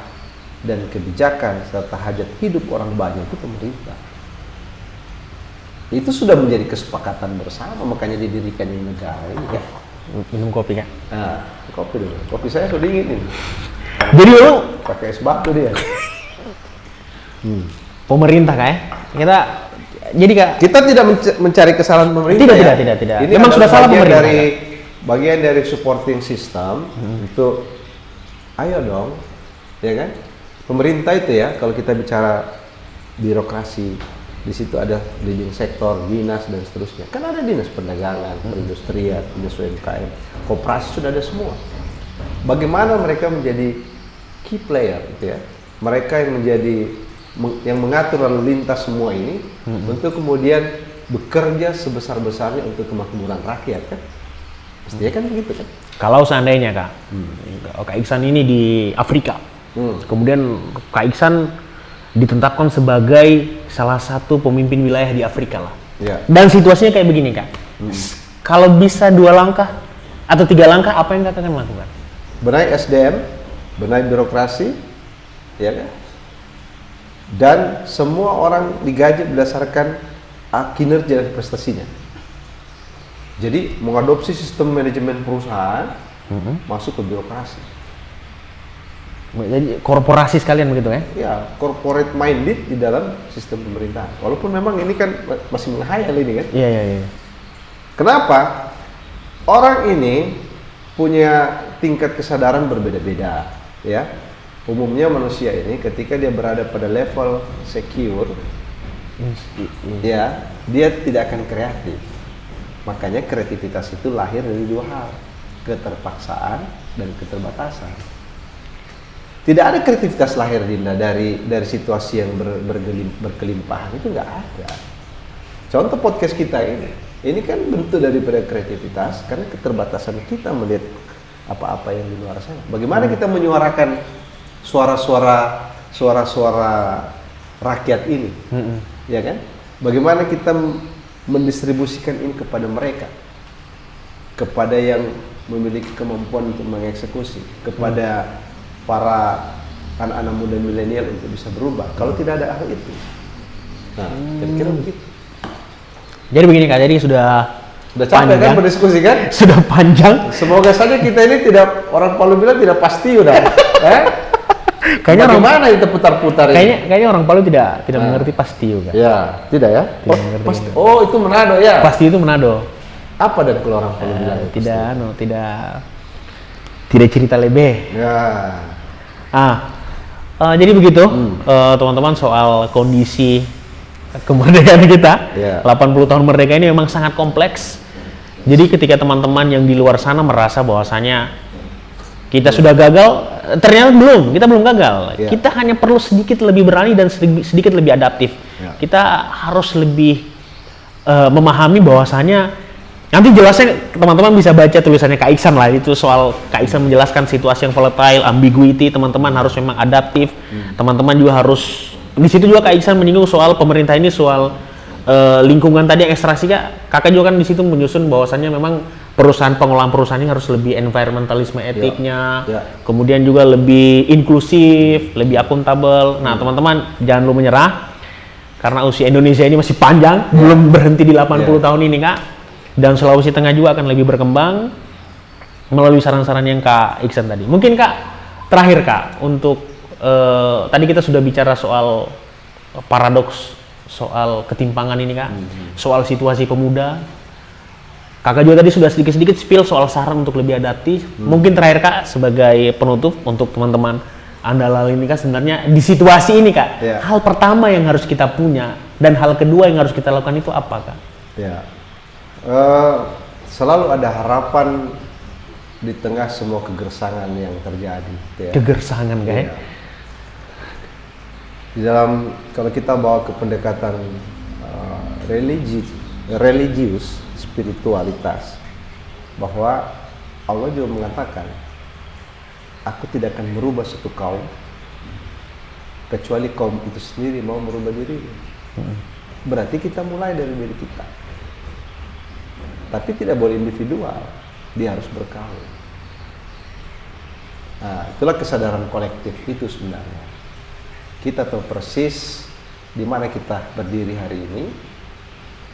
dan kebijakan serta hajat hidup orang banyak itu pemerintah. Itu sudah menjadi kesepakatan bersama, makanya didirikan ini negara ini ya. Minum kopi Kak. Nah, kopi dulu. Kopi saya sudah dingin ini. Jadi lu Pakai es batu dia. pemerintah Kak ya? Jadi Kak, Kita tidak mencari kesalahan pemerintah. tidak. Ini Memang sudah salah bagian pemerintah. bagian dari supporting system untuk ayo dong, ya kan? Pemerintah itu ya, kalau kita bicara birokrasi, di situ ada leading sektor, dinas dan seterusnya. Kan ada dinas perdagangan, perindustrian, dinas UMKM, koperasi sudah ada semua. Bagaimana mereka menjadi key player, gitu ya? Mereka yang mengatur lalu lintas semua ini untuk kemudian bekerja sebesar-besarnya untuk kemakmuran rakyat, kan? Pastinya kan begitu kan? Kalau seandainya Kak, Kak Iksan ini di Afrika, kemudian Kak Iksan ditetapkan sebagai salah satu pemimpin wilayah di Afrika lah. Ya. Dan situasinya kayak begini Kak, kalau bisa 2 langkah atau 3 langkah, apa yang Kakak akan lakukan? Benahi SDM, benahi birokrasi, ya kan? Dan semua orang digaji berdasarkan kinerja dan prestasinya. Jadi mengadopsi sistem manajemen perusahaan masuk ke birokrasi. Jadi korporasi sekalian begitu ya? Ya, corporate minded di dalam sistem pemerintahan. Walaupun memang ini kan masih menghayal ini kan. Iya. Kenapa? Orang ini punya tingkat kesadaran berbeda-beda, ya. Umumnya manusia ini ketika dia berada pada level secure, ya, dia tidak akan kreatif. Makanya kreativitas itu lahir dari 2 hal, keterpaksaan dan keterbatasan. Tidak ada kreativitas lahir Dinda dari situasi yang berkelimpahan, itu nggak ada. Contoh podcast kita ini kan bentuk daripada kreativitas karena keterbatasan kita melihat apa-apa yang di luar sana. Bagaimana kita menyuarakan suara-suara rakyat ini, ya kan? Bagaimana kita mendistribusikan ini kepada mereka, kepada yang memiliki kemampuan untuk mengeksekusi, kepada para anak-anak muda milenial untuk bisa berubah. Kalau tidak ada hal itu, nah, kira-kira begitu. Jadi begini Kak, jadi sudah Udah capek kan berdiskusi kan? Sudah panjang. Semoga saja kita ini tidak, orang Palu bilang tidak pasti udah. Kayaknya bagaimana itu putar-putar ini? Kayaknya orang Palu tidak mengerti pasti juga. Ya, tidak ya? Tidak mengerti. Pasti. Oh, itu Manado ya? Pasti itu Manado. Apa dan kalau orang Palu bilang? Tidak cerita lebih. Ya. Jadi begitu teman-teman soal kondisi kemerdekaan kita. 80 tahun merdeka ini memang sangat kompleks. Jadi ketika teman-teman yang di luar sana merasa bahwasanya kita sudah gagal, ternyata kita belum gagal. Kita hanya perlu sedikit lebih berani dan sedikit lebih adaptif. Kita harus lebih memahami bahwasanya nanti jelasnya teman-teman bisa baca tulisannya Kak Iksan lah, itu soal Kak Iksan menjelaskan situasi yang volatile, ambiguity, teman-teman harus memang adaptif. Teman-teman juga harus, di situ juga Kak Iksan menyinggung soal pemerintah ini, soal lingkungan tadi yang ekstraksi Kakak juga kan di situ menyusun bahwasannya memang pengolahan perusahaan ini harus lebih environmentalisme etiknya, kemudian juga lebih inklusif, lebih akuntabel. Nah teman-teman jangan lu menyerah, karena usia Indonesia ini masih panjang, belum berhenti di 80 tahun ini Kak. Dan Sulawesi Tengah juga akan lebih berkembang melalui saran-saran yang Kak Iksan tadi. Mungkin Kak, terakhir Kak, untuk tadi kita sudah bicara soal paradoks, soal ketimpangan ini Kak, soal situasi pemuda. Kakak juga tadi sudah sedikit-sedikit spill soal saran untuk lebih adaptif. Mungkin terakhir Kak, sebagai penutup untuk teman-teman Andalal ini Kak, sebenarnya di situasi ini Kak, hal pertama yang harus kita punya dan hal kedua yang harus kita lakukan itu apa Kak? Selalu ada harapan di tengah semua kegersangan yang terjadi. Kegersangan Kak Di dalam, kalau kita bawa ke pendekatan religius, spiritualitas, bahwa Allah juga mengatakan, aku tidak akan merubah suatu kaum kecuali kaum itu sendiri mau merubah diri. Berarti kita mulai dari diri kita. tapi tidak boleh individual, dia harus berkaul. Nah, itulah kesadaran kolektif itu sebenarnya. Kita tahu persis di mana kita berdiri hari ini,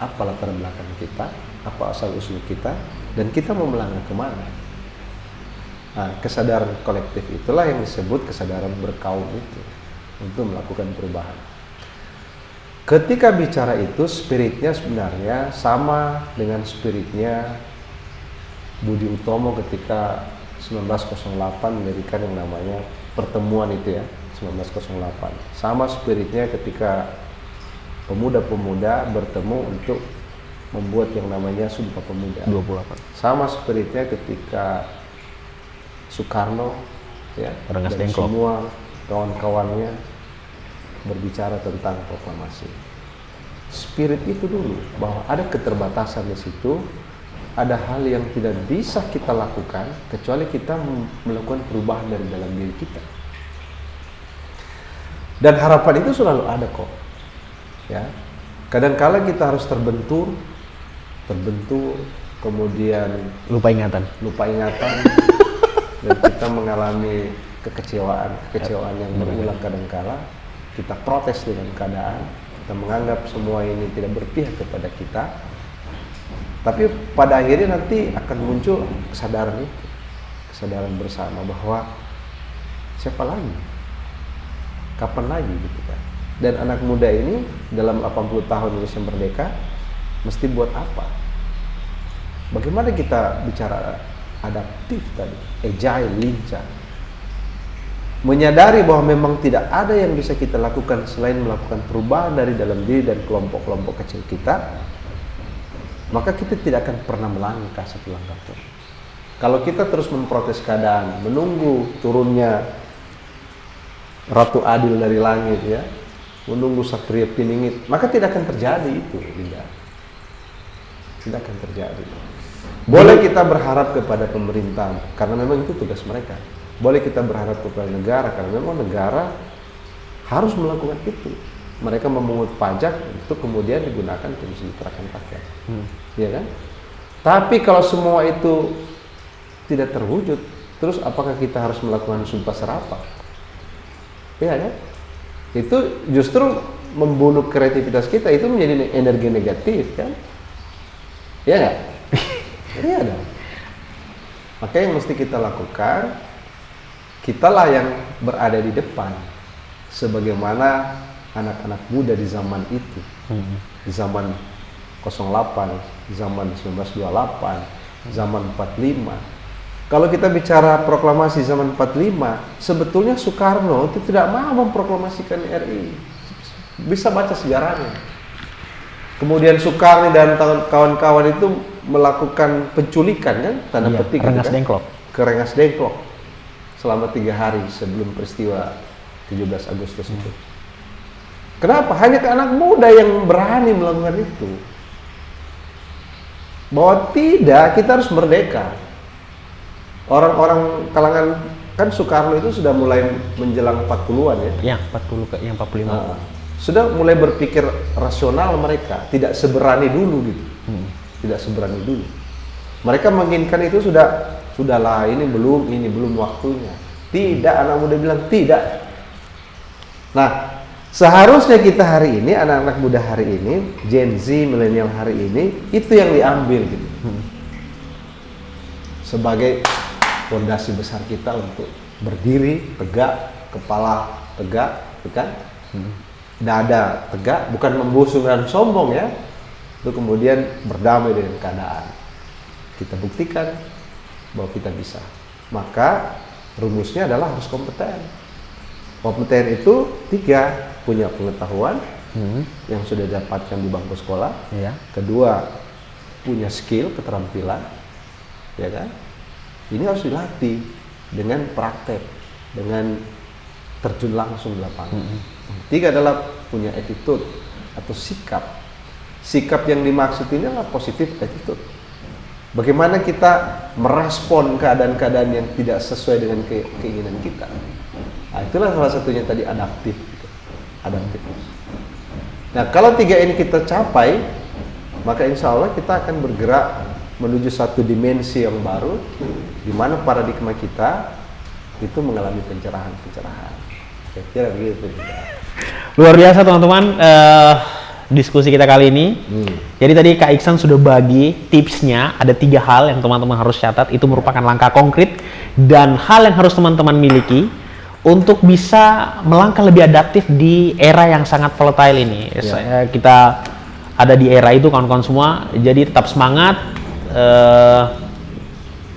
apa latar belakang kita, apa asal usul kita, dan kita mau melangkah kemana. Nah, kesadaran kolektif itulah yang disebut kesadaran berkaum itu untuk melakukan perubahan. Ketika bicara itu, spiritnya sebenarnya sama dengan spiritnya Budi Utomo ketika 1908 mendirikan yang namanya pertemuan itu ya, 1908. Sama spiritnya ketika pemuda-pemuda bertemu untuk membuat yang namanya Sumpah Pemuda 28. Sama spiritnya ketika Soekarno ya, Rengas dan Dengklok. semua kawan-kawannya berbicara tentang proklamasi. Spirit itu dulu, bahwa ada keterbatasan di situ, ada hal yang tidak bisa kita lakukan kecuali kita melakukan perubahan dari dalam diri kita. Dan harapan itu selalu ada kok. Ya. Kadang-kala kita harus terbentur, kemudian Lupa ingatan. dan kita mengalami kekecewaan yang berulang kadangkala. Kita protes dengan keadaan, kita menganggap semua ini tidak berpihak kepada kita. Tapi pada akhirnya nanti akan muncul kesadaran itu, kesadaran bersama bahwa siapa lagi, kapan lagi gitu kan. Dan anak muda ini dalam 80 tahun Indonesia Merdeka mesti buat apa? Bagaimana kita bicara adaptif tadi, agile, lincah, menyadari bahwa memang tidak ada yang bisa kita lakukan selain melakukan perubahan dari dalam diri dan kelompok-kelompok kecil kita. Maka kita tidak akan pernah melangkah satu langkah pun. Kalau kita terus memprotes keadaan, menunggu turunnya Ratu Adil dari langit ya, menunggu Satria Piningit, maka tidak akan terjadi itu, tidak akan terjadi. Boleh kita berharap kepada pemerintah, karena memang itu tugas mereka. Boleh kita berharap kepada negara, karena memang negara harus melakukan itu. Mereka memungut pajak untuk kemudian digunakan untuk mensejahterakan rakyat, ya kan? Tapi kalau semua itu tidak terwujud, terus apakah kita harus melakukan sumpah serapah? Ya kan? Itu justru membunuh kreativitas kita, itu menjadi energi negatif kan? Ya nggak? Iya dong. Maka yang mesti kita lakukan, kitalah yang berada di depan, sebagaimana anak-anak muda di zaman itu, di zaman 08, zaman 1928, zaman 45. Kalau kita bicara proklamasi zaman 45, sebetulnya Soekarno itu tidak mau memproklamasikan RI. Bisa baca sejarahnya. Kemudian Soekarno dan kawan-kawan itu melakukan penculikan kan, tanda petik Rengas Dengklok. ke Rengas Dengklok selama 3 hari sebelum peristiwa 17 Agustus itu. Kenapa? Hanya ke anak muda yang berani melakukan itu. Bahwa tidak, kita harus merdeka. Orang-orang kalangan, kan Soekarno itu sudah mulai menjelang 40-an ya. Ya, 40 ke yang 45. Nah, sudah mulai berpikir rasional mereka, tidak seberani dulu gitu. Tidak seberani dulu. Mereka menginginkan itu sudahlah ini belum waktunya. Tidak, anak muda bilang tidak. Nah, seharusnya kita hari ini, anak-anak muda hari ini, Gen Z, milenial hari ini, itu yang diambil gitu. Sebagai fondasi besar kita untuk berdiri tegak, kepala tegak, kan? Dada tegak, bukan membusung dan sombong ya. Itu kemudian berdamai dengan keadaan. Kita buktikan bahwa kita bisa. Maka rumusnya adalah harus kompeten. Kompeten itu 3, punya pengetahuan yang sudah didapatkan di bangku sekolah. Ya. Kedua, punya skill, keterampilan, ya kan? Ini harus dilatih dengan praktek, dengan terjun langsung di lapangan. 3 adalah punya attitude atau sikap. Sikap yang dimaksud ini adalah positif attitude. Bagaimana kita merespon keadaan-keadaan yang tidak sesuai dengan keinginan kita. Nah, itulah salah satunya tadi adaptif. Gitu. Adaptif. Nah, kalau 3 ini kita capai, maka insya Allah kita akan bergerak menuju satu dimensi yang baru, di mana paradigma kita itu mengalami pencerahan. Saya kira begitu. Luar biasa teman-teman diskusi kita kali ini. Jadi tadi Kak Iksan sudah bagi tipsnya, ada 3 hal yang teman-teman harus catat. Itu merupakan langkah konkret dan hal yang harus teman-teman miliki untuk bisa melangkah lebih adaptif di era yang sangat volatile ini. Kita ada di era itu kawan-kawan semua, jadi tetap semangat.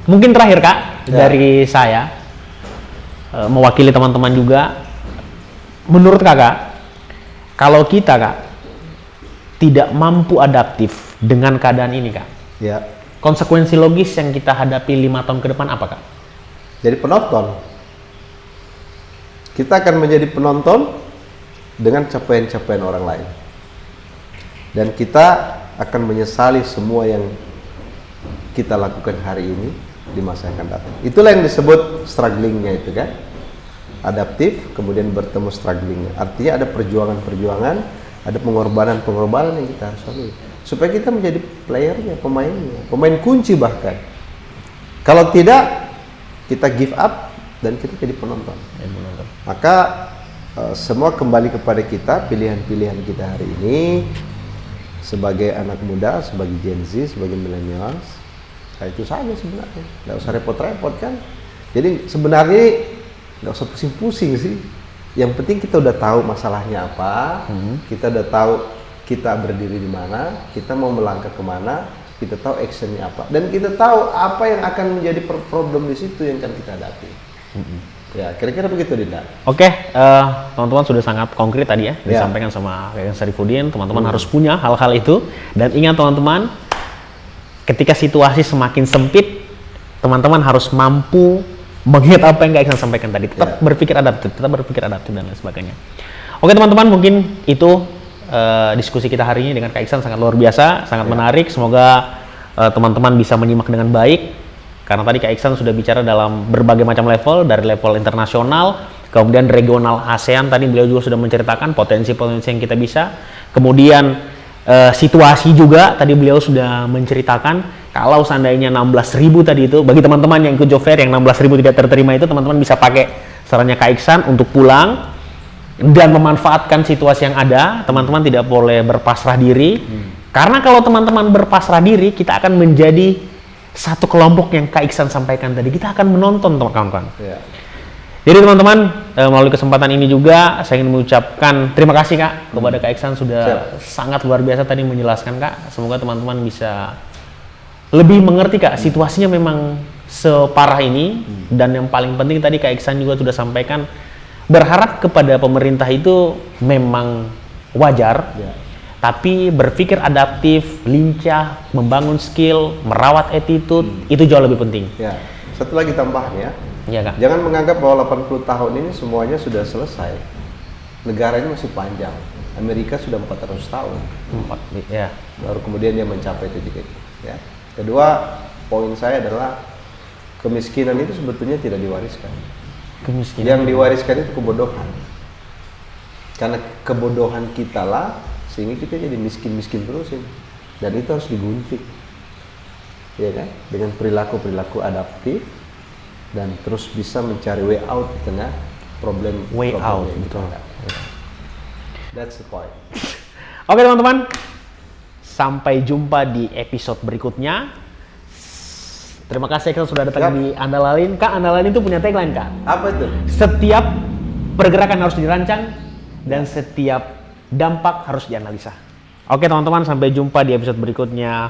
Mungkin terakhir Kak, dari saya mewakili teman-teman juga, menurut Kakak, kalau kita Kak tidak mampu adaptif dengan keadaan ini Kak, konsekuensi logis yang kita hadapi 5 tahun ke depan apa Kak? Jadi penonton. Kita akan menjadi penonton dengan capaian-capaian orang lain. Dan kita akan menyesali semua yang kita lakukan hari ini di masa yang akan datang. Itulah yang disebut strugglingnya itu kan. Adaptif, kemudian bertemu strugglingnya. Artinya ada perjuangan-perjuangan, ada pengorbanan-pengorbanan yang kita harus lalui. Supaya kita menjadi playernya, pemain kunci bahkan. Kalau tidak, kita give up dan kita jadi penonton. Maka semua kembali kepada kita, pilihan-pilihan kita hari ini sebagai anak muda, sebagai Gen Z, sebagai millennials. Nah, itu saja sebenarnya, nggak usah repot-repot kan. Jadi sebenarnya nggak usah pusing-pusing sih. Yang penting kita udah tahu masalahnya apa, kita udah tahu kita berdiri di mana, kita mau melangkah kemana, kita tahu actionnya apa, dan kita tahu apa yang akan menjadi problem di situ yang akan kita hadapi. Ya, kira-kira begitu Dinda. Oke, teman-teman sudah sangat konkret tadi ya, disampaikan sama Kak Sarifudin. Teman-teman harus punya hal-hal itu, dan ingat teman-teman, ketika situasi semakin sempit, teman-teman harus mampu mengingat apa yang Kak Iksan sampaikan tadi. Tetap berpikir adaptif, dan lain sebagainya. Oke teman-teman, mungkin itu diskusi kita hari ini dengan Kak Iksan sangat luar biasa, sangat menarik. Semoga teman-teman bisa menyimak dengan baik. Karena tadi Kak Iksan sudah bicara dalam berbagai macam level, dari level internasional, kemudian regional ASEAN, tadi beliau juga sudah menceritakan potensi-potensi yang kita bisa. Kemudian situasi juga, tadi beliau sudah menceritakan, kalau seandainya 16.000 tadi itu, bagi teman-teman yang ikut job fair yang 16.000 tidak terterima itu, teman-teman bisa pakai sarannya Kak Iksan untuk pulang dan memanfaatkan situasi yang ada. Teman-teman tidak boleh berpasrah diri, karena kalau teman-teman berpasrah diri, kita akan menjadi satu kelompok yang Kak Iksan sampaikan tadi. Kita akan menonton kawan-kawan. Jadi teman-teman, melalui kesempatan ini juga saya ingin mengucapkan terima kasih Kak kepada Kak Iksan sudah sangat luar biasa tadi menjelaskan Kak. Semoga teman-teman bisa lebih mengerti Kak, situasinya memang separah ini, dan yang paling penting tadi Kak Iksan juga sudah sampaikan, berharap kepada pemerintah itu memang wajar. Tapi berpikir adaptif, lincah, membangun skill, merawat attitude, itu jauh lebih penting. Satu lagi tambahan ya. Kak. Jangan menganggap bahwa 80 tahun ini semuanya sudah selesai. Negara ini masih panjang. Amerika sudah 400 tahun. Baru kemudian dia mencapai titik itu. Kedua, poin saya adalah kemiskinan itu sebetulnya tidak diwariskan. Yang diwariskan itu kebodohan. Karena kebodohan kita lah sehingga kita jadi miskin-miskin terus ini. Dan itu harus digunting, ya kan? Dengan perilaku-perilaku adaptif dan terus bisa mencari way out di tengah problem. Betul. That's the point. Oke teman-teman, sampai jumpa di episode berikutnya. Terima kasih Kak sudah datang di Andalalin. Kak, Andalalin itu punya tagline Kak. Apa itu? Setiap pergerakan harus dirancang dan setiap dampak harus dianalisa. Oke teman-teman, sampai jumpa di episode berikutnya.